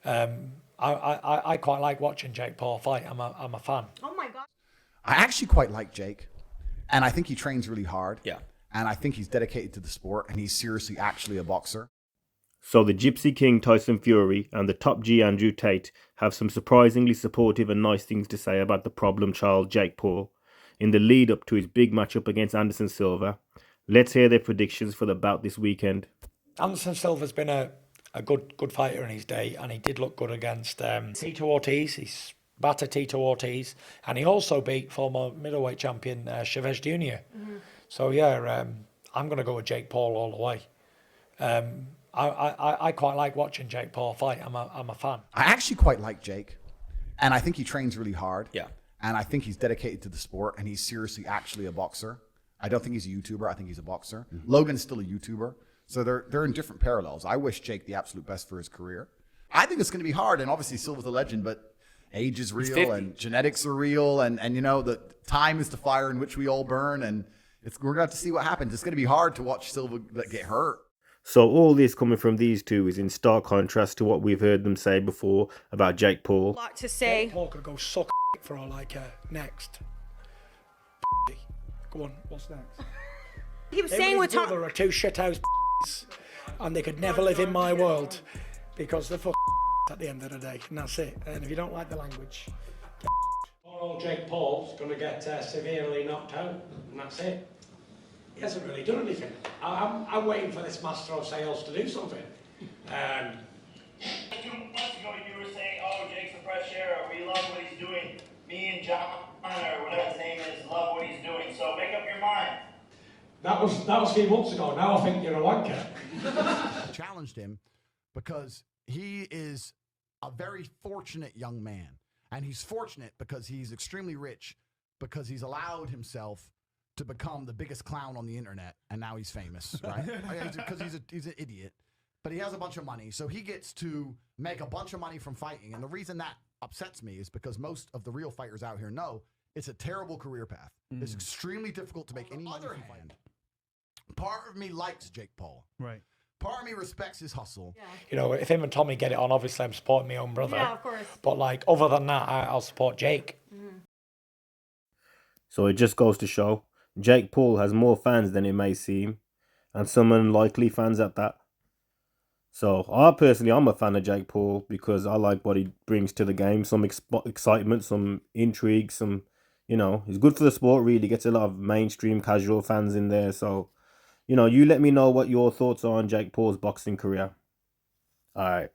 I quite like watching Jake Paul fight. I'm a fan. Oh my God. I actually quite like Jake, and I think he trains really hard. Yeah. And I think he's dedicated to the sport, and he's seriously actually a boxer. So the Gypsy King Tyson Fury and the Top G Andrew Tate have some surprisingly supportive and nice things to say about the problem child Jake Paul in the lead up to his big matchup against Anderson Silva. Let's hear their predictions for the bout this weekend. Anderson Silva's been a good fighter in his day, and he did look good against Tito Ortiz. He's battered Tito Ortiz, and he also beat former middleweight champion Chavez Jr. So yeah, I'm going to go with Jake Paul all the way. I quite like watching Jake Paul fight. I'm a fan. I actually quite like Jake, and I think he trains really hard. Yeah. And I think he's dedicated to the sport, and he's seriously actually a boxer. I don't think he's a YouTuber. I think he's a boxer. Logan's still a YouTuber. So they're in different parallels. I wish Jake the absolute best for his career. I think it's going to be hard, and obviously Silva's a legend, but age is real, and genetics are real, and you know, the time is the fire in which we all burn, and we're going to have to see what happens. It's going to be hard to watch Silva get hurt. So all this coming from these two is in stark contrast to what we've heard them say before about Jake Paul. A lot to say. Jake Paul could go suck for all I care. Next. Go on, what's next? He was saying with Tom, there are two shithouse and they could never live in my world because they're at the end of the day, and that's it. And if you don't like the language, poor old Jake Paul's going to get severely knocked out, and that's it. He hasn't really done anything. I'm waiting for this master of sales to do something. 2 months ago, you were saying, "Oh, Jake's a fresh air. We love what he's doing. Me and John, or whatever his name is, love what he's doing. So make up your mind." That was a few months ago. Now I think you're a wanker. I challenged him because he is a very fortunate young man, and he's fortunate because he's extremely rich, because he's allowed himself to become the biggest clown on the internet, and now he's famous, right? Because he's an idiot, but he has a bunch of money, so he gets to make a bunch of money from fighting. And the reason that upsets me is because most of the real fighters out here know it's a terrible career path. It's extremely difficult to make any money from fighting. Part of me likes Jake Paul. Right. Part of me respects his hustle. Yeah. You know, if him and Tommy get it on, obviously I'm supporting my own brother. Yeah, of course. But like, other than that, I'll support Jake. So it just goes to show, Jake Paul has more fans than it may seem, and some unlikely fans at that. So I'm a fan of Jake Paul because I like what he brings to the game. Some excitement, some intrigue, he's good for the sport, really. Gets a lot of mainstream casual fans in there. So, you let me know what your thoughts are on Jake Paul's boxing career. All right.